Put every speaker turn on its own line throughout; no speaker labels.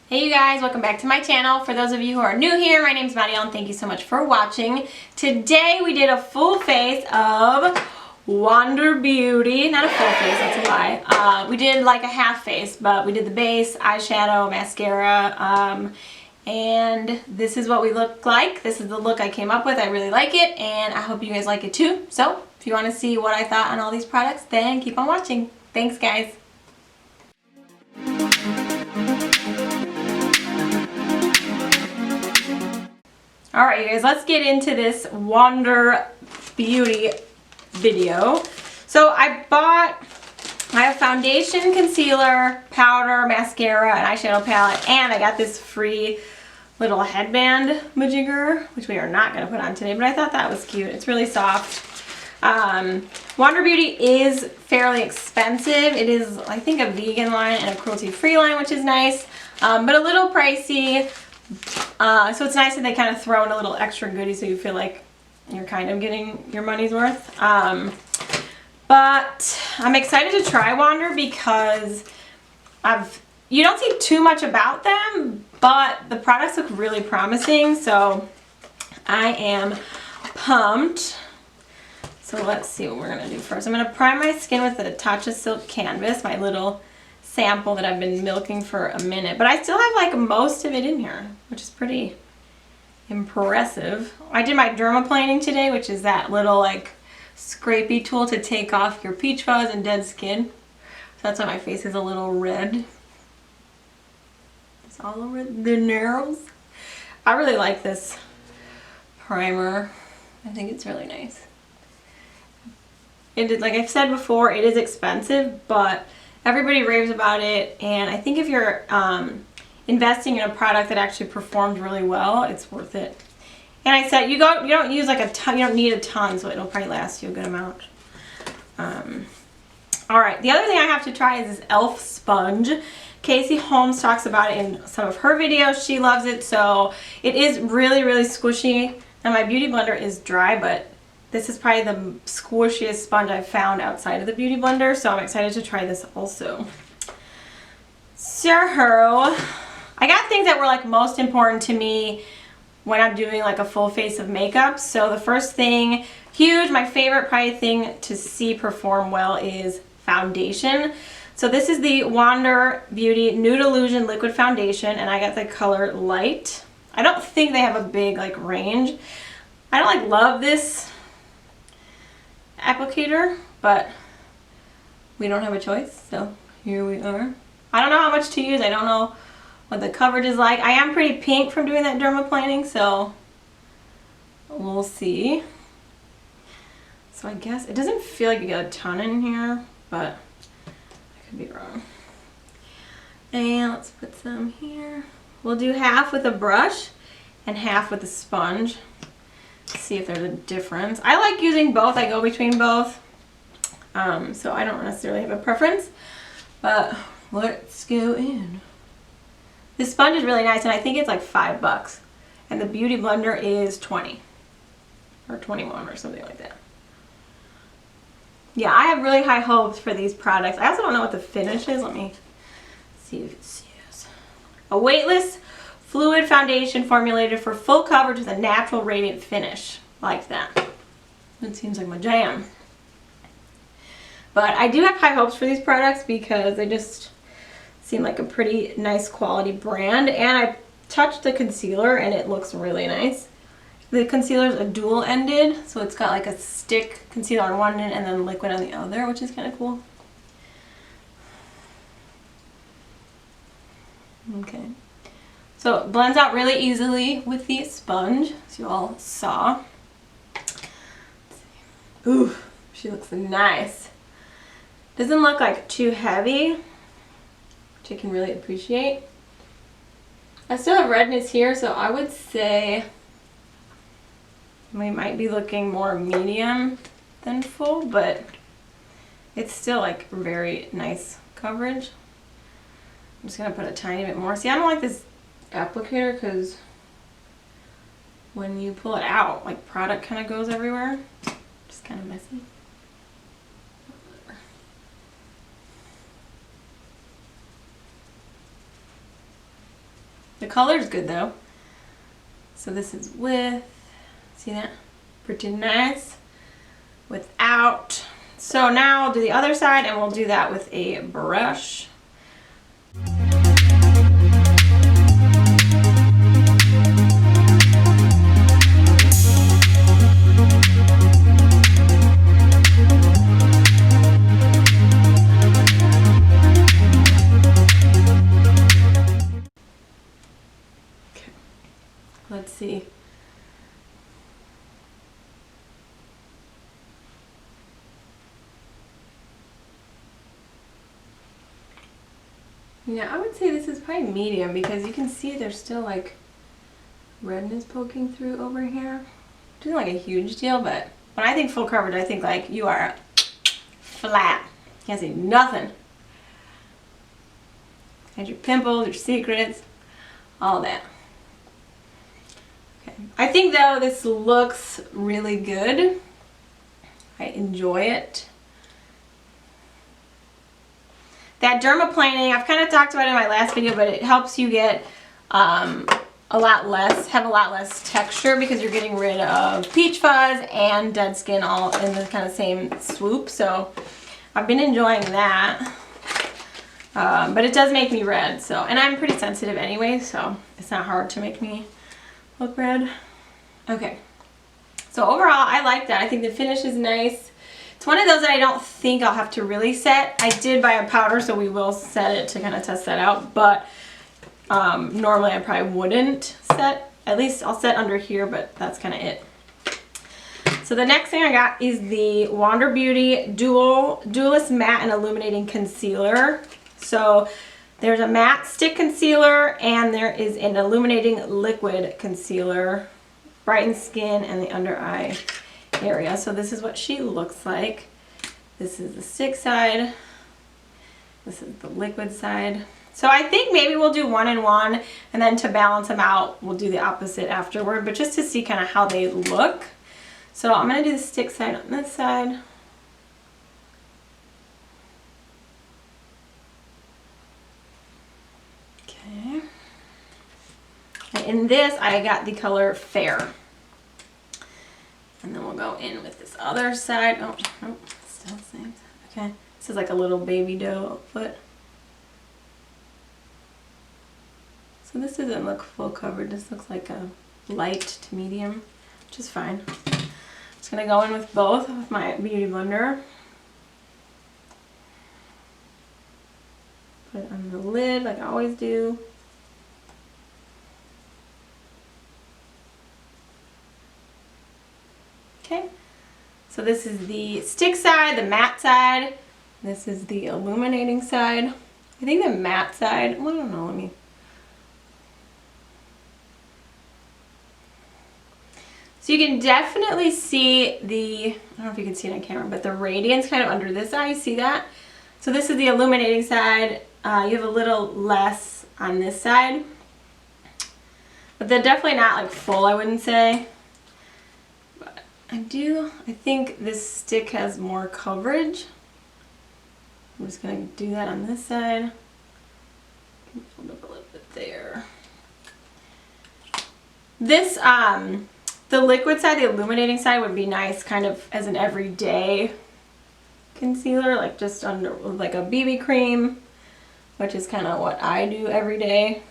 Hey you guys, welcome back to my channel. For those of you who are new here, my name is Marielle and thank you so much for watching. Today we did a full face of Wander Beauty. Not a full face, that's a lie. We did like a half face, but we did the base, eyeshadow, mascara, and this is what we look like. This is the look I came up with. I really like it and I hope you guys like it too. So if you want to see what I thought on all these products, then keep on watching. Thanks guys. Alright you guys, let's get into this Wander Beauty video. So I have foundation, concealer, powder, mascara, and eyeshadow palette, and I got this free little headband majigger, which we are not going to put on today, but I thought that was cute. It's really soft. Wander Beauty is fairly expensive. It is, I think, a vegan line and a cruelty-free line, which is nice, but a little pricey. So it's nice that they kind of throw in a little extra goodie so you feel like you're kind of getting your money's worth. But I'm excited to try Wander because you don't see too much about them, but the products look really promising, so I am pumped. So let's see what we're going to do first. I'm going to prime my skin with the Tatcha Silk Canvas, my little sample that I've been milking for a minute, but I still have like most of it in here, which is pretty impressive. I did my dermaplaning today, which is that little like scrapey tool to take off your peach fuzz and dead skin. So that's why my face is a little red. It's all over the narrows. I really like this primer. I think it's really nice. It is, like I've said before, it is expensive, but everybody raves about it, and I think if you're investing in a product that actually performed really well, it's worth it. And I said you don't use like a ton, you don't need a ton, so it'll probably last you a good amount. All right, the other thing I have to try is this e.l.f. sponge. Casey Holmes talks about it in some of her videos. She loves it, so it is really, really squishy. Now my beauty blender is dry, but this is probably the squishiest sponge I've found outside of the Beauty Blender, so I'm excited to try this also. So, I got things that were like most important to me when I'm doing like a full face of makeup. So the first thing, huge, my favorite probably thing to see perform well is foundation. So this is the Wander Beauty Nude Illusion Liquid Foundation, and I got the color Light. I don't think they have a big like range. I don't like love this applicator, but we don't have a choice, so here we are. I don't know how much to use. I don't know what the coverage is like. I am pretty pink from doing that dermaplaning, so we'll see. So I guess it doesn't feel like you get a ton in here, but I could be wrong. And let's put some here. We'll do half with a brush and half with a sponge. See if there's a difference. I like using both. I go between both. So I don't necessarily have a preference, but let's go in. This sponge is really nice, and I think it's like $5, and the Beauty Blender is 20 or 21 or something like that. Yeah, I have really high hopes for these products. I also don't know what the finish is. Let me see if it says. A weightless fluid foundation formulated for full coverage with a natural radiant finish. Like that. It seems like my jam. But I do have high hopes for these products because they just seem like a pretty nice quality brand. And I touched the concealer and it looks really nice. The concealer is a dual ended, so it's got like a stick concealer on one end and then liquid on the other, which is kind of cool. Okay. So it blends out really easily with the sponge, as you all saw. Ooh, she looks nice. Doesn't look like too heavy, which I can really appreciate. I still have redness here, so I would say we might be looking more medium than full, but it's still like very nice coverage. I'm just going to put a tiny bit more. See, I don't like this applicator because when you pull it out, like product kind of goes everywhere. Just kind of messy. The color's good though. So this is with, see that? Pretty nice. Without. So now I'll do the other side and we'll do that with a brush. Okay. Let's see. Yeah, I would say this is probably medium because you can see there's still like redness poking through over here. It isn't like a huge deal, but when I think full coverage, I think like you are flat. You can't see nothing. And your pimples, your secrets, all that. Okay. I think though this looks really good. I enjoy it. That dermaplaning, I've kind of talked about it in my last video, but it helps you get have a lot less texture because you're getting rid of peach fuzz and dead skin all in the kind of same swoop. So I've been enjoying that. But it does make me red, so, and I'm pretty sensitive anyway, so it's not hard to make me look red. Okay, so overall I like that. I think the finish is nice. It's one of those that I don't think I'll have to really set. I did buy a powder, so we will set it to kind of test that out, but normally I probably wouldn't set. At least I'll set under here, but that's kind of it. So the next thing I got is the Wander Beauty Dualist Matte and Illuminating Concealer. So there's a matte stick concealer and there is an illuminating liquid concealer. Brightens skin and the under eye area. So this is what she looks like. This is the stick side. This is the liquid side. So I think maybe we'll do one and one, and then to balance them out, we'll do the opposite afterward, but just to see kind of how they look. So I'm going to do the stick side on this side. Okay. And in this, I got the color Fair. And then we'll go in with this other side. Oh, nope, still the same. Okay, this is like a little baby doe foot. So this doesn't look full covered. This looks like a light to medium, which is fine. I'm just gonna go in with both with my beauty blender. Put it on the lid like I always do. Okay, so this is the stick side, the matte side. This is the illuminating side. I think the matte side, well, I don't know, let me. So you can definitely see the, I don't know if you can see it on camera, but the radiance kind of under this eye, you see that? So this is the illuminating side. You have a little less on this side. But they're definitely not like full, I wouldn't say. I think this stick has more coverage. I'm just going to do that on this side. Hold up a little bit there. This, the liquid side, the illuminating side would be nice kind of as an everyday concealer, like just under like a BB cream, which is kind of what I do every day.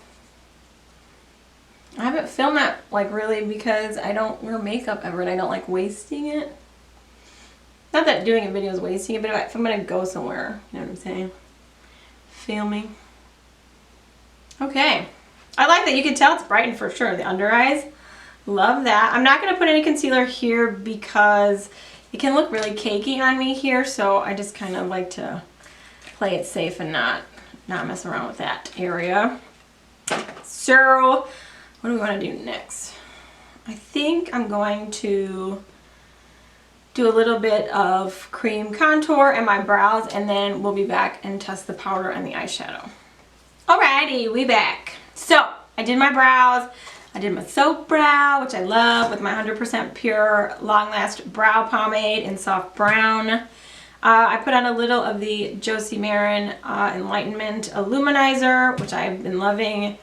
I haven't filmed that like really because I don't wear makeup ever and I don't like wasting it. Not that doing a video is wasting it, but if I'm gonna go somewhere, you know what I'm saying? Filming. Okay. I like that. You can tell it's brightened for sure. The under eyes. Love that. I'm not gonna put any concealer here because it can look really cakey on me here, so I just kind of like to play it safe and not mess around with that area. So what do we want to do next? I think I'm going to do a little bit of cream contour in my brows, and then we'll be back and test the powder and the eyeshadow. Alrighty, we back. So I did my brows. I did my soap brow, which I love, with my 100% pure Long Last brow pomade in soft brown. I put on a little of the Josie Maran Enlightenment Illuminizer, which I've been loving.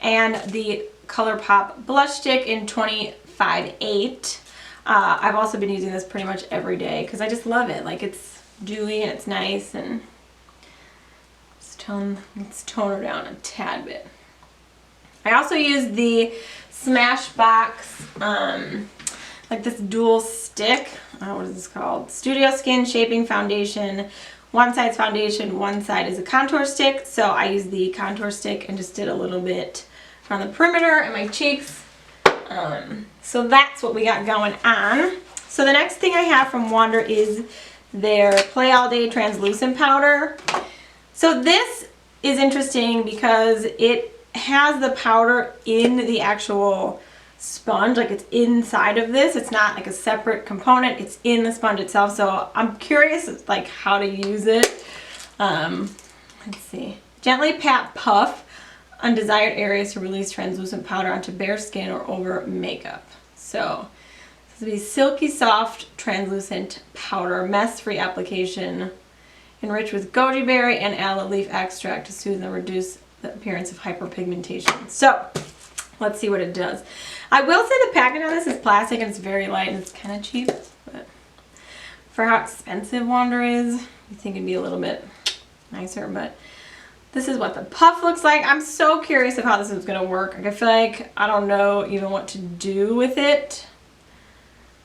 and the Colourpop blush stick in 25.8. I've also been using this pretty much every day because I just love it. Like, it's dewy and it's nice, and let's tone her down a tad bit. I also use the Smashbox, like this dual stick. What is this called? Studio Skin Shaping Foundation. One side's foundation, one side is a contour stick. So I used the contour stick and just did a little bit around the perimeter and my cheeks. So that's what we got going on. So the next thing I have from Wander is their Play All Day Translucent Powder. So this is interesting because it has the powder in the actual sponge, like it's inside of this. It's not like a separate component, it's in the sponge itself. So I'm curious like how to use it. Let's see. Gently pat puff on desired areas to release translucent powder onto bare skin or over makeup. So this will be silky soft translucent powder, mess-free application, enriched with goji berry and aloe leaf extract to soothe and reduce the appearance of hyperpigmentation. So let's see what it does. I will say the package on this is plastic and it's very light and it's kind of cheap, but for how expensive Wander is, you think it'd be a little bit nicer, but this is what the puff looks like. I'm so curious of how this is going to work. Like, I feel like I don't know even what to do with it.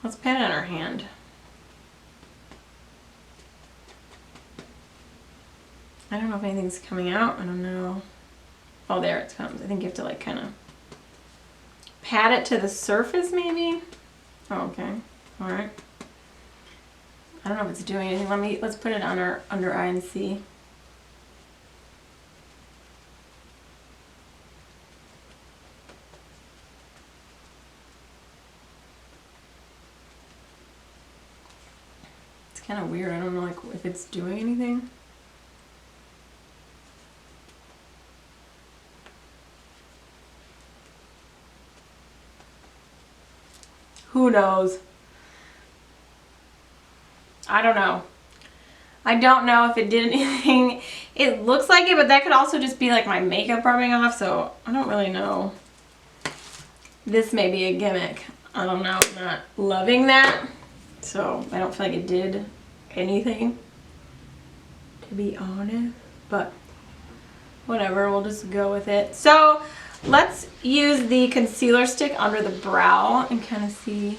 Let's pat it on our hand. I don't know if anything's coming out. I don't know. Oh, there it comes. I think you have to like kind of pat it to the surface maybe. Oh, okay. All right. I don't know if it's doing anything. Let's put it on our under eye and see. It's kind of weird. I don't know like if it's doing anything. Who knows? I don't know. I don't know if it did anything. It looks like it, but that could also just be like my makeup rubbing off, so I don't really know. This may be a gimmick. I don't know. I'm not loving that, so I don't feel like it did anything, to be honest, but whatever, we'll just go with it. So let's use the concealer stick under the brow and kind of see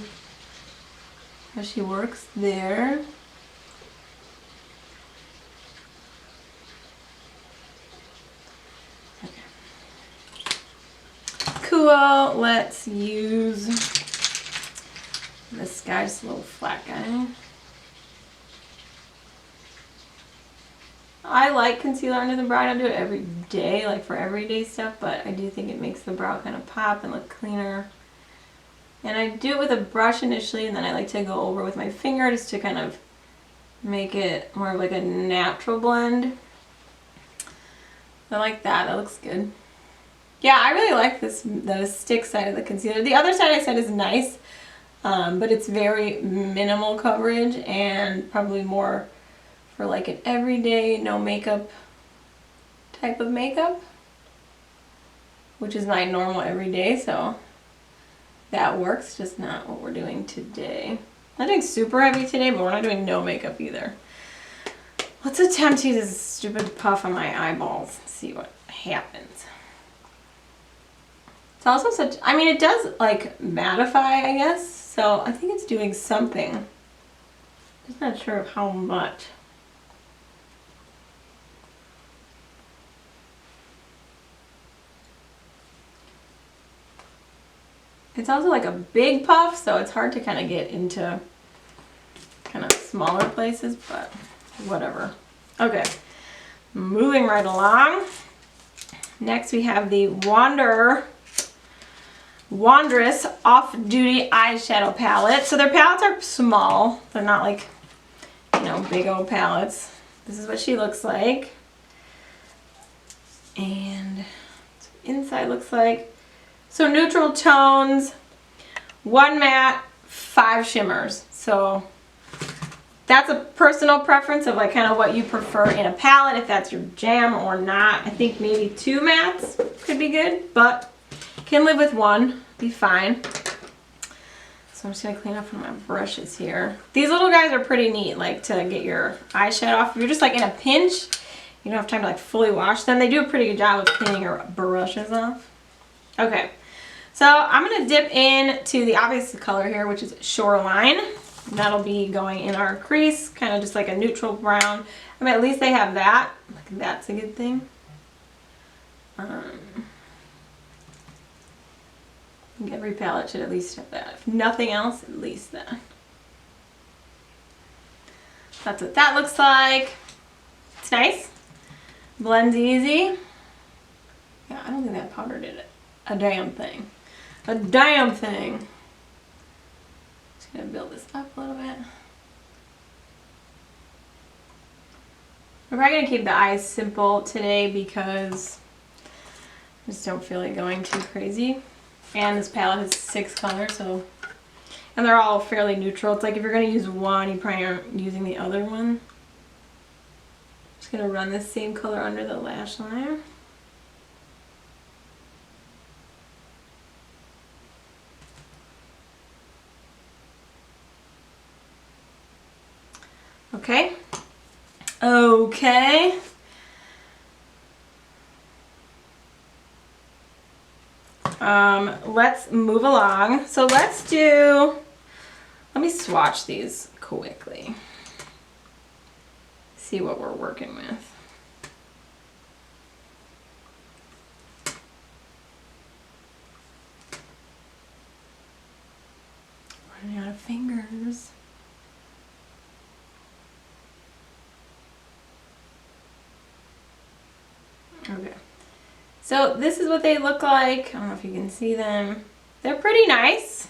how she works there. Okay. Cool. Let's use this guy, just a little flat guy. I like concealer under the brow. I don't do it every day, like for everyday stuff, but I do think it makes the brow kind of pop and look cleaner. And I do it with a brush initially, and then I like to go over with my finger just to kind of make it more of like a natural blend. I like that. That looks good. Yeah, I really like this, the stick side of the concealer. The other side I said is nice, but it's very minimal coverage and probably more for like an everyday, no makeup type of makeup, which is my normal everyday, so that works, just not what we're doing today. I'm not doing super heavy today, but we're not doing no makeup either. Let's attempt to use this stupid puff on my eyeballs and see what happens. It's also such, I mean, it does like mattify, I guess, so I think it's doing something. I'm just not sure of how much. It's also like a big puff, so it's hard to kind of get into kind of smaller places, but whatever. Okay, moving right along. Next we have the Wanderess Off-Duty Eyeshadow Palette. So their palettes are small. They're not like, you know, big old palettes. This is what she looks like. And that's what inside looks like. So neutral tones, 1 matte, 5 shimmers. So that's a personal preference of like kind of what you prefer in a palette, if that's your jam or not. I think maybe 2 mattes could be good, but can live with 1, be fine. So I'm just gonna clean up one of my brushes here. These little guys are pretty neat, like to get your eyeshadow off. If you're just like in a pinch, you don't have time to like fully wash them. They do a pretty good job of cleaning your brushes off. Okay, so I'm gonna dip into the obvious color here, which is Shoreline. That'll be going in our crease, kind of just like a neutral brown. I mean, at least they have that. Like, that's a good thing. I think every palette should at least have that. If nothing else, at least that. That's what that looks like. It's nice. Blends easy. Yeah, I don't think that powder did it. A damn thing. A damn thing. Just gonna build this up a little bit. We're probably gonna keep the eyes simple today because I just don't feel like going too crazy. And this palette has 6 colors, so, and they're all fairly neutral. It's like if you're gonna use one, you probably aren't using the other one. Just gonna run this same color under the lash liner. Okay. Okay. Let's move along. So let me swatch these quickly. See what we're working with. Running out of fingers. Okay. So this is what they look like. I don't know if you can see them. They're pretty nice.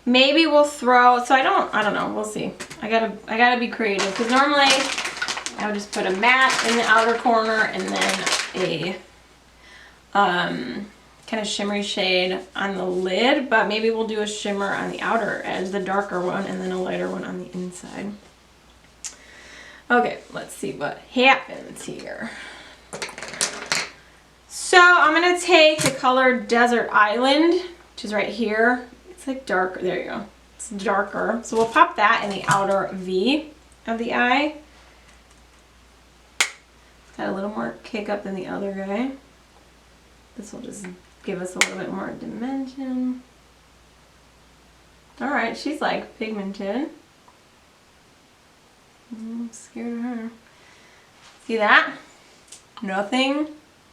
Maybe we'll throw, so I don't know, we'll see. I gotta be creative because normally I would just put a matte in the outer corner and then a kind of shimmery shade on the lid, but maybe we'll do a shimmer on the outer edge, the darker one, and then a lighter one on the inside. Okay, let's see what happens here. So I'm going to take the color Desert Island, which is right here. It's like darker. There you go. It's darker. So we'll pop that in the outer V of the eye. It's got a little more kick up than the other guy. This will just give us a little bit more dimension. Alright, she's like pigmented. I'm scared of her. See that? Nothing.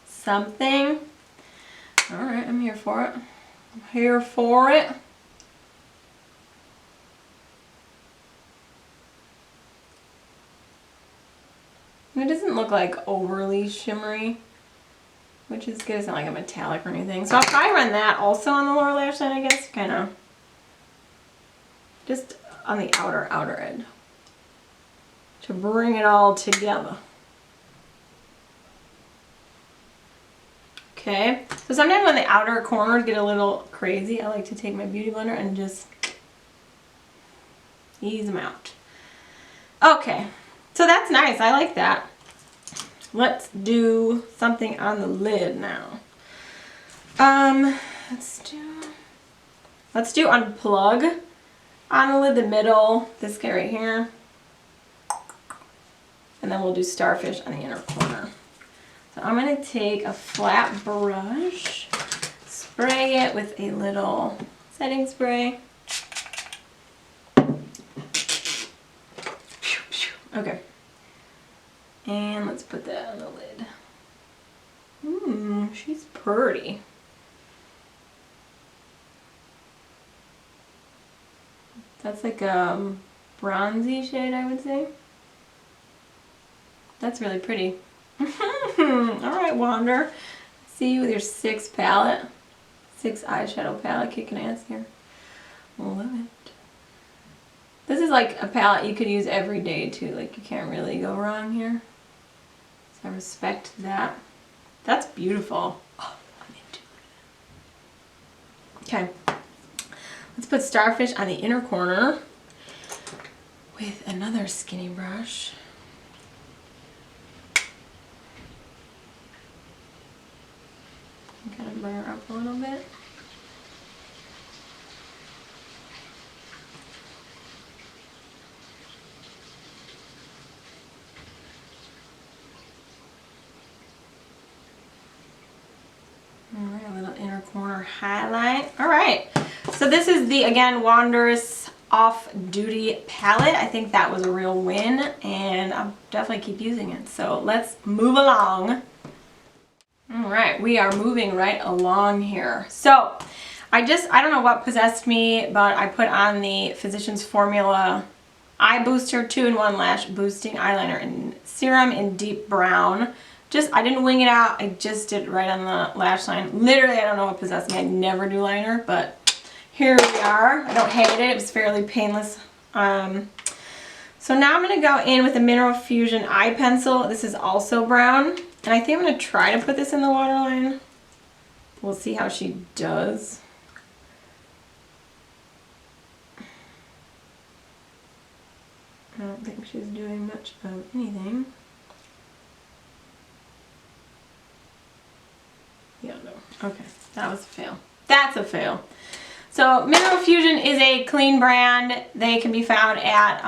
Something. Alright, I'm here for it. I'm here for it. It doesn't look like overly shimmery, which is good. It's not like a metallic or anything. So I'll probably run that also on the lower lash line, I guess. Kind of just on the outer edge to bring it all together. Okay, so sometimes when the outer corners get a little crazy, I like to take my beauty blender and just ease them out. Okay, so that's nice. I like that. Let's do something on the lid now. Let's do Unplug on the lid, the middle, this guy right here. And then we'll do Starfish on the inner corner. So I'm going to take a flat brush, spray it with a little setting spray. Okay. And let's put that on the lid. She's pretty. That's like a bronzy shade, I would say. That's really pretty. Alright, Wander. See you with your 6 palette. 6 eyeshadow palette kicking ass here. Love it. This is like a palette you could use every day too. Like you can't really go wrong here. So I respect that. That's beautiful. Oh, I'm into it. Okay. Let's put Starfish on the inner corner. with another skinny brush. Kind of bring her up a little bit. Alright, a little inner corner highlight. Alright, so this is the, again, Wanderess Off Duty palette. I think that was a real win, and I'll definitely keep using it. So let's move along. Alright, we are moving right along here. So, I don't know what possessed me, but I put on the Physicians Formula Eye Booster 2-in-1 Lash Boosting Eyeliner and Serum in Deep Brown. I didn't wing it out, I just did it right on the lash line. Literally, I don't know what possessed me. I never do liner, but here we are. I don't hate it. It was fairly painless. So now I'm going to go in with a Mineral Fusion eye pencil. This is also brown. And I think I'm going to try to put this in the waterline. We'll see how she does. I don't think she's doing much of anything. Yeah, no. Okay, that was a fail. That's a fail. So Mineral Fusion is a clean brand. They can be found at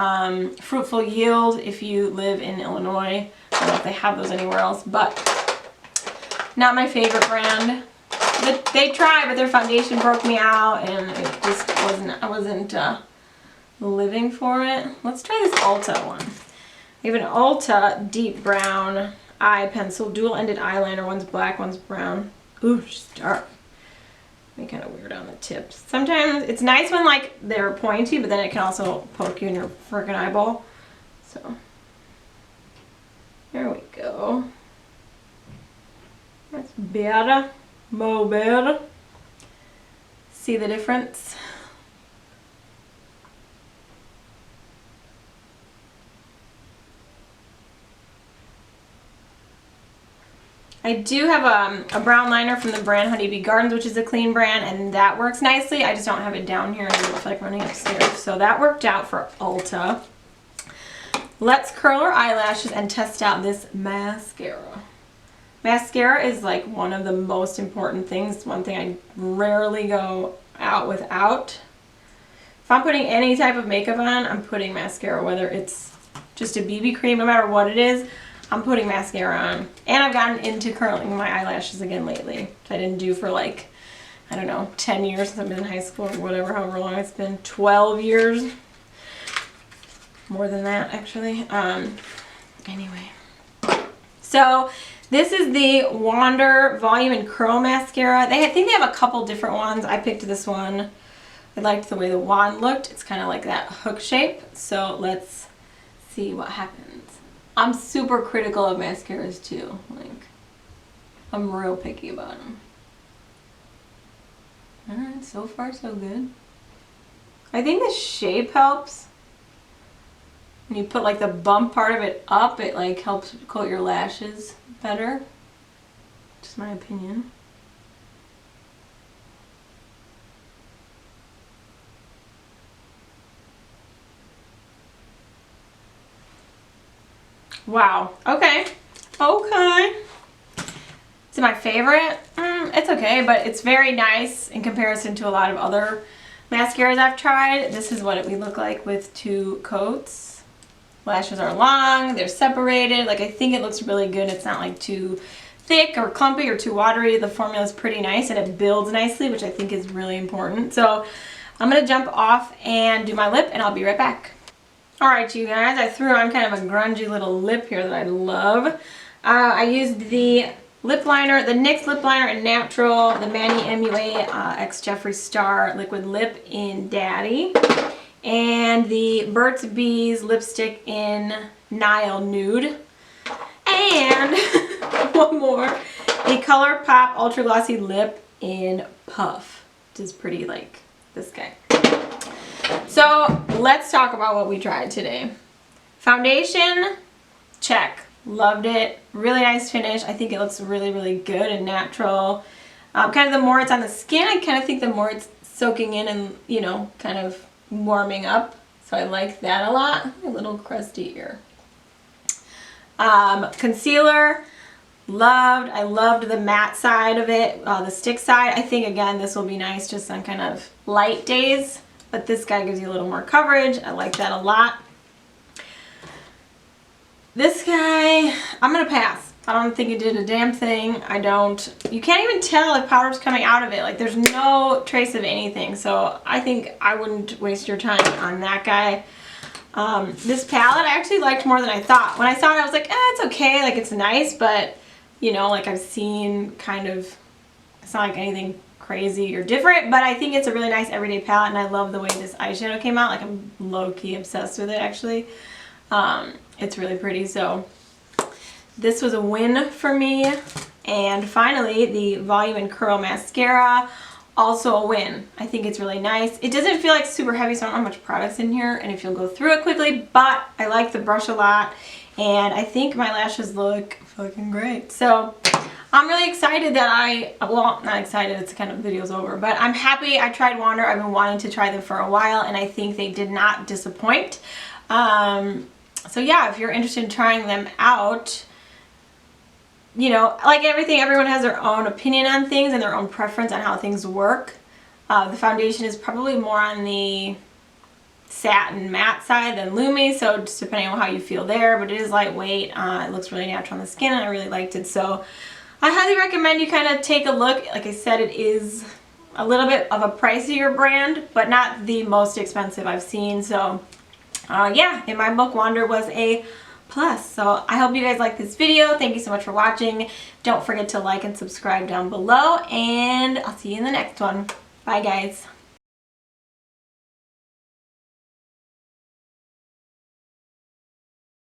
Fruitful Yield if you live in Illinois. I don't know if they have those anywhere else, but not my favorite brand. But they tried, but their foundation broke me out, and it just wasn't, I wasn't living for it. Let's try this Ulta one. We have an Ulta Deep Brown Eye Pencil, dual-ended eyeliner. One's black, one's brown. Ooh, she's dark. Be kind of weird on the tips. Sometimes it's nice when like they're pointy, but then it can also poke you in your freaking eyeball. So there we go. That's better. More better. See the difference? I do have a brown liner from the brand Honeybee Gardens, which is a clean brand, and that works nicely. I just don't have it down here, and I don't feel like running upstairs. So that worked out for Ulta. Let's curl our eyelashes and test out this mascara. Mascara is like one of the most important things. One thing I rarely go out without. If I'm putting any type of makeup on, I'm putting mascara, whether it's just a BB cream, no matter what it is. I'm putting mascara on. And I've gotten into curling my eyelashes again lately, which I didn't do for like, I don't know, 10 years since I've been in high school or whatever, however long it's been. 12 years. More than that, actually. Anyway. So, this is the Wander Volume and Curl Mascara. I think they have a couple different ones. I picked this one. I liked the way the wand looked. It's kind of like that hook shape. So, let's see what happens. I'm super critical of mascaras too. Like, I'm real picky about them. Alright, so far so good. I think the shape helps. When you put like the bump part of it up, it like helps coat your lashes better. Just my opinion. Wow. Okay. Okay. Is it my favorite? It's okay, but it's very nice in comparison to a lot of other mascaras I've tried. This is what it would look like with 2 coats. Lashes are long, they're separated. Like, I think it looks really good. It's not like too thick or clumpy or too watery. The formula is pretty nice and it builds nicely, which I think is really important. So I'm going to jump off and do my lip, and I'll be right back. Alright, you guys, I threw on kind of a grungy little lip here that I love. I used the lip liner, the NYX Lip Liner Natural, the Manny MUA X Jeffree Star Liquid Lip in Daddy, and the Burt's Bees lipstick in Nile Nude, and one more, the Colourpop Ultra Glossy Lip in Puff, which is pretty like this guy. So let's talk about what we tried today. Foundation, check. Loved it. Really nice finish. I think it looks really, really good and natural. Kind of the more it's on the skin, I kind of think the more it's soaking in and, you know, kind of warming up. So I like that a lot. A little crusty ear. Concealer, loved. I loved the matte side of it, the stick side. I think, again, this will be nice just on kind of light days, but this guy gives you a little more coverage. I like that a lot. This guy, I'm going to pass. I don't think it did a damn thing. You can't even tell if powder's coming out of it. Like, there's no trace of anything. So I think I wouldn't waste your time on that guy. This palette I actually liked more than I thought. When I saw it, I was like, it's okay. Like, it's nice, but, you know, like I've seen kind of, it's not like anything crazy or different, but I think it's a really nice everyday palette, and I love the way this eyeshadow came out. Like, I'm low-key obsessed with it, actually. It's really pretty, so this was a win for me. And finally, the Volume and Curl Mascara, also a win. I think it's really nice. It doesn't feel like super heavy, so I don't know how much product's in here and if you'll go through it quickly, but I like the brush a lot, and I think my lashes look fucking great. So I'm really excited that well, not excited, it's kind of video's over, but I'm happy I tried Wander. I've been wanting to try them for a while, and I think they did not disappoint. So yeah, if you're interested in trying them out, you know, like everything, everyone has their own opinion on things and their own preference on how things work. The foundation is probably more on the satin matte side than Lumi, so just depending on how you feel there, but it is lightweight. It looks really natural on the skin, and I really liked it. So I highly recommend you kind of take a look. Like I said, it is a little bit of a pricier brand, but not the most expensive I've seen. So yeah, in my book, Wander was a plus. So I hope you guys like this video. Thank you so much for watching. Don't forget to like and subscribe down below, and I'll see you in the next one. Bye, guys.